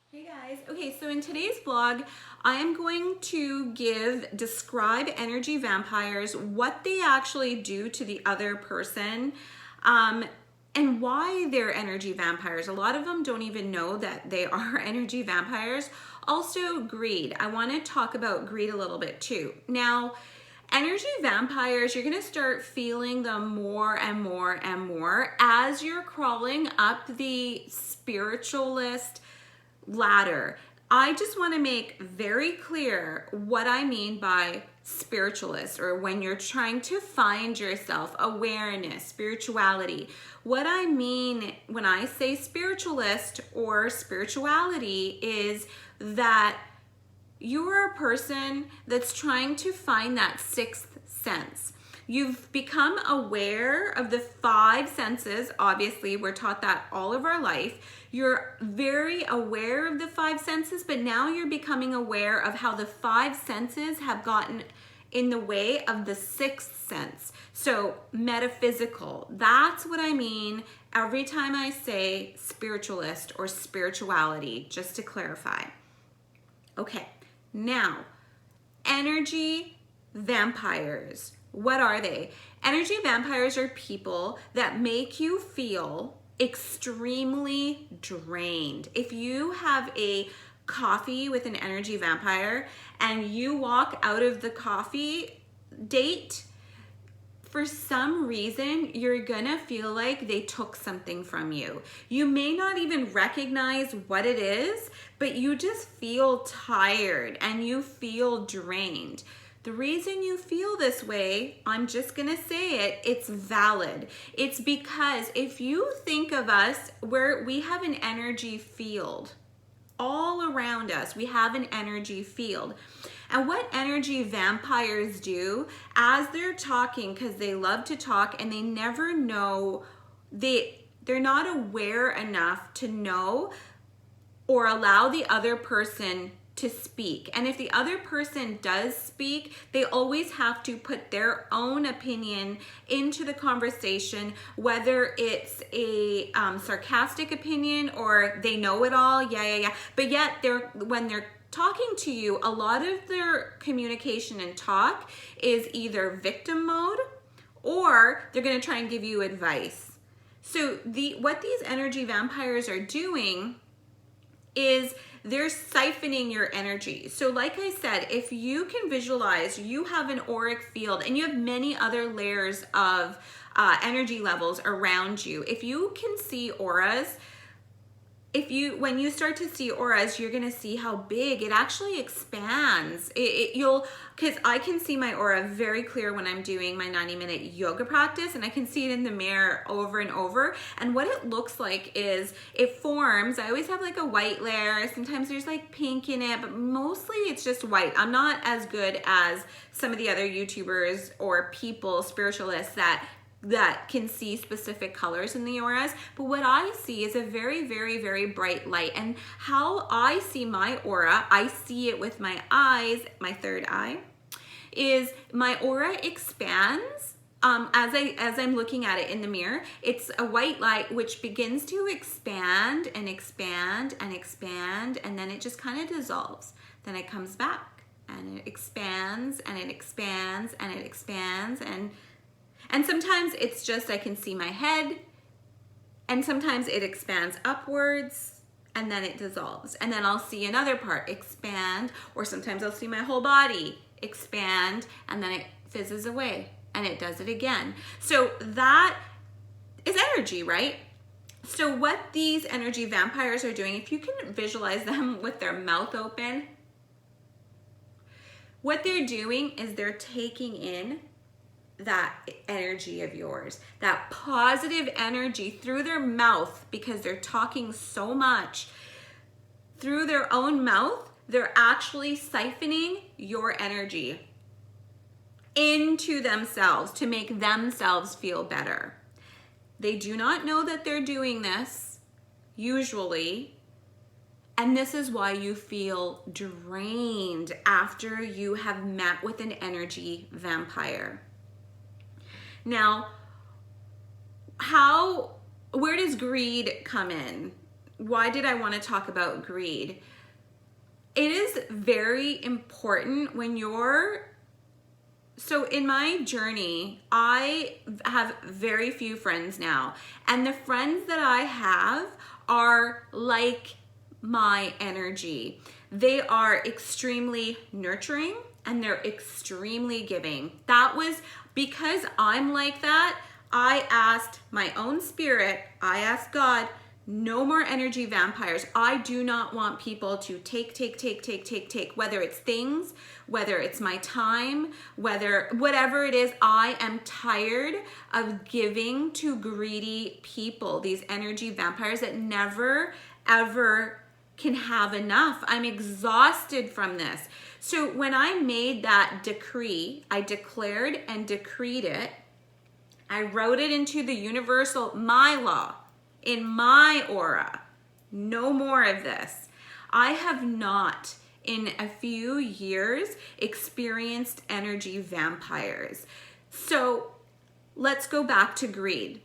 Hey guys, okay, so in today's vlog, I am going to describe energy vampires, what they actually do to the other person, and why they're energy vampires. A lot of them don't even know that they are energy vampires. Also, greed. I want to talk about greed a little bit too. Now, energy vampires, you're gonna start feeling them more and more and more as you're crawling up the spiritualist ladder. I just want to make very clear what I mean by spiritualist, or when you're trying to find yourself, awareness, spirituality. What I mean when I say spiritualist or spirituality is that you're a person that's trying to find that sixth sense. You've become aware of the five senses. Obviously, we're taught that all of our life. You're very aware of the five senses, but now you're becoming aware of how the five senses have gotten in the way of the sixth sense. So metaphysical, that's what I mean every time I say spiritualist or spirituality, just to clarify. Okay, now, energy vampires. What are they? Energy vampires are people that make you feel extremely drained. If you have a coffee with an energy vampire and you walk out of the coffee date, for some reason, you're gonna feel like they took something from you. You may not even recognize what it is, but you just feel tired and you feel drained. The reason you feel this way, I'm just gonna say it, it's valid. It's because if you think of us, we have an energy field. All around us, we have an energy field. And what energy vampires do as they're talking, because they love to talk and they never know, they're not aware enough to know or allow the other person to speak. And if the other person does speak, they always have to put their own opinion into the conversation, whether it's a sarcastic opinion or they know it all, yeah. But yet, when they're talking to you, a lot of their communication and talk is either victim mode or they're gonna try and give you advice. So what these energy vampires are doing is they're siphoning your energy. So like I said, if you can visualize, you have an auric field and you have many other layers of energy levels around you. If you can see auras, when you start to see auras, you're gonna see how big it actually expands. Because I can see my aura very clear when I'm doing my 90-minute yoga practice, and I can see it in the mirror over and over. And what it looks like is it forms. I always have like a white layer. Sometimes there's like pink in it, but mostly it's just white. I'm not as good as some of the other YouTubers or people, spiritualists that can see specific colors in the auras, but what I see is a very, very, very bright light. And how I see my aura, I see it with my eyes, my third eye, is my aura expands as I'm looking at it in the mirror. It's a white light which begins to expand and expand and expand, and then it just kind of dissolves. Then it comes back and it expands and it expands and it expands, and sometimes it's just I can see my head, and sometimes it expands upwards and then it dissolves. And then I'll see another part expand, or sometimes I'll see my whole body expand and then it fizzes away and it does it again. So that is energy, right? So what these energy vampires are doing, if you can visualize them with their mouth open, what they're doing is they're taking in that energy of yours, that positive energy through their mouth, because they're talking so much. Through their own mouth, they're actually siphoning your energy into themselves to make themselves feel better. They do not know that they're doing this, usually, and this is why you feel drained after you have met with an energy vampire. Now, where does greed come in? why did I want to talk about greed? It is very important when so in my journey, I have very few friends now, and the friends that I have are like my energy. They are extremely nurturing and they're extremely giving. That was because I'm like that. I asked my own spirit, I asked God, no more energy vampires. I do not want people to take, whether it's things, whether it's my time, whatever it is. I am tired of giving to greedy people, these energy vampires that never, ever can have enough. I'm exhausted from this. So when I made that decree, I declared and decreed it. I wrote it into the universal, my law, in my aura. No more of this. I have not, in a few years, experienced energy vampires. So let's go back to greed.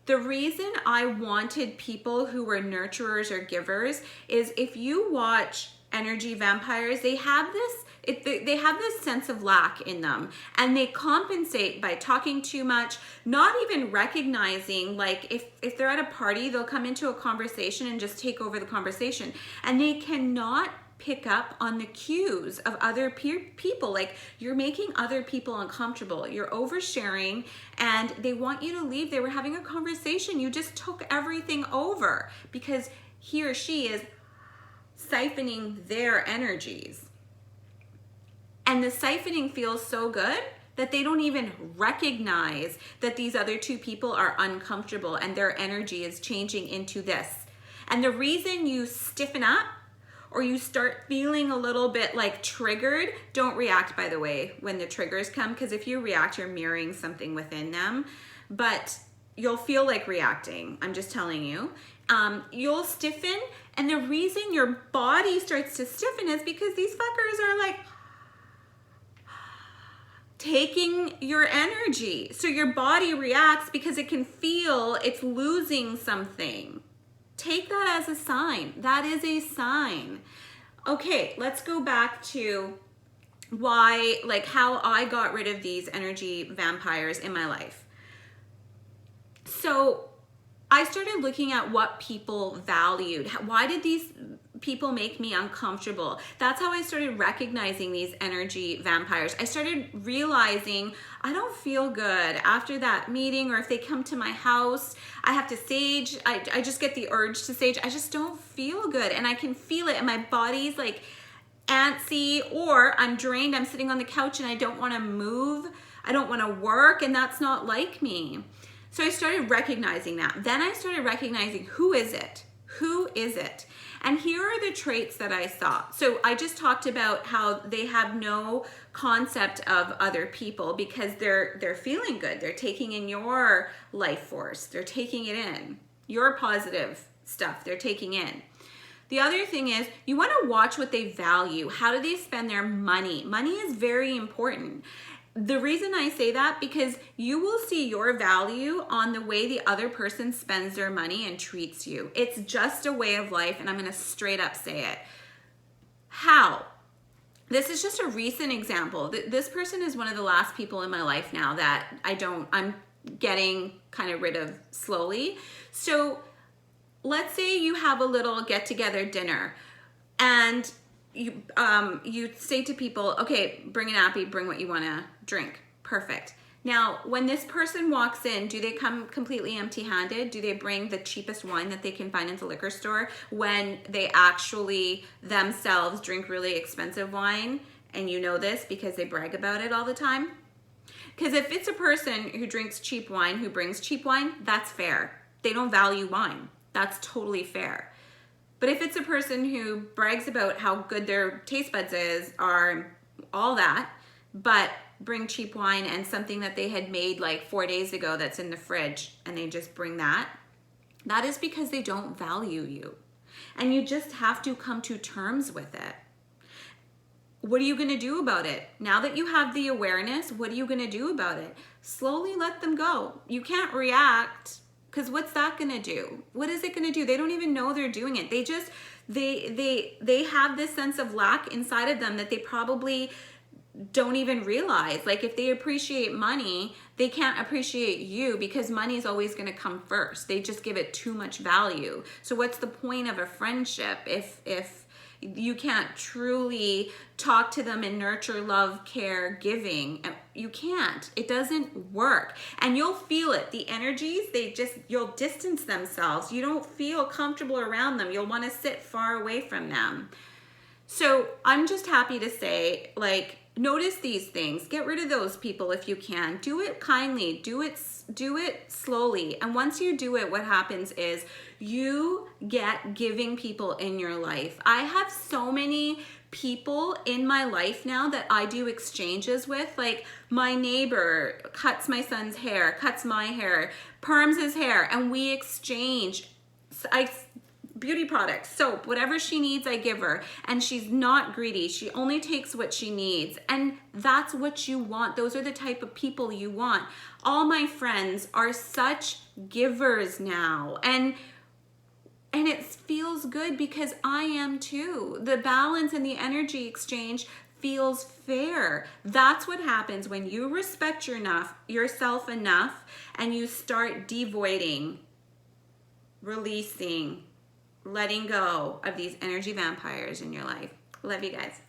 The reason I wanted people who were nurturers or givers is if you watch energy vampires, they have this sense of lack in them, and they compensate by talking too much, not even recognizing, like if they're at a party, they'll come into a conversation and just take over the conversation, and they cannot pick up on the cues of other people. Like, you're making other people uncomfortable, you're oversharing, and they want you to leave. They were having a conversation, you just took everything over because he or she is siphoning their energies. And the siphoning feels so good that they don't even recognize that these other two people are uncomfortable and their energy is changing into this. And the reason you stiffen up or you start feeling a little bit like triggered, don't react, by the way, when the triggers come, because if you react, you're mirroring something within them. But you'll feel like reacting, I'm just telling you. You'll stiffen, and the reason your body starts to stiffen is because these fuckers are like taking your energy. So your body reacts because it can feel it's losing something. Take that as a sign. That is a sign. Okay, let's go back to why, like how I got rid of these energy vampires in my life. So I started looking at what people valued. Why did these people make me uncomfortable? That's how I started recognizing these energy vampires. I started realizing I don't feel good after that meeting, or if they come to my house, I have to sage. I just get the urge to sage. I just don't feel good, and I can feel it, and my body's like antsy, or I'm drained. I'm sitting on the couch and I don't want to move. I don't want to work, and that's not like me. So I started recognizing that. Then I started recognizing, who is it? Who is it? And here are the traits that I saw. So I just talked about how they have no concept of other people because they're feeling good. They're taking in your life force. They're taking it in. Your positive stuff they're taking in. The other thing is, you want to watch what they value. How do they spend their money? Money is very important. The reason I say that, because you will see your value on the way the other person spends their money and treats you. It's just a way of life, and I'm going to straight up say it. How? This is just a recent example. This person is one of the last people in my life now that I'm getting kind of rid of slowly. So let's say you have a little get-together dinner, and you say to people, okay, bring an appy, bring what you want to drink. Perfect. Now, when this person walks in, do they come completely empty-handed? Do they bring the cheapest wine that they can find in the liquor store when they actually themselves drink really expensive wine? And you know this because they brag about it all the time. Because if it's a person who drinks cheap wine, who brings cheap wine, that's fair. They don't value wine. That's totally fair. But if it's a person who brags about how good their taste buds are all that, but bring cheap wine and something that they had made like 4 days ago that's in the fridge, and they just bring that is because they don't value you. And you just have to come to terms with it. What are you going to do about it? Now that you have the awareness, what are you going to do about it? Slowly let them go. You can't react Because what's that gonna do? What is it gonna do? They don't even know they're doing it. They just, they have this sense of lack inside of them that they probably don't even realize. Like if they appreciate money, they can't appreciate you because money is always going to come first. They just give it too much value. So what's the point of a friendship if you can't truly talk to them and nurture love, care, giving? You can't. It doesn't work. And you'll feel it. The energies, you'll distance themselves. You don't feel comfortable around them. You'll want to sit far away from them. So I'm just happy to say, like, notice these things. Get rid of those people if you can. Do it kindly. Do it slowly. And once you do it, what happens is you get giving people in your life. I have so many people in my life now that I do exchanges with. Like my neighbor cuts my son's hair, cuts my hair, perms his hair, and we exchange. Beauty products, soap, whatever she needs, I give her. And she's not greedy. She only takes what she needs. And that's what you want. Those are the type of people you want. All my friends are such givers now. And it feels good because I am too. The balance and the energy exchange feels fair. That's what happens when you respect yourself enough and you start devoiding, releasing, letting go of these energy vampires in your life. Love you guys.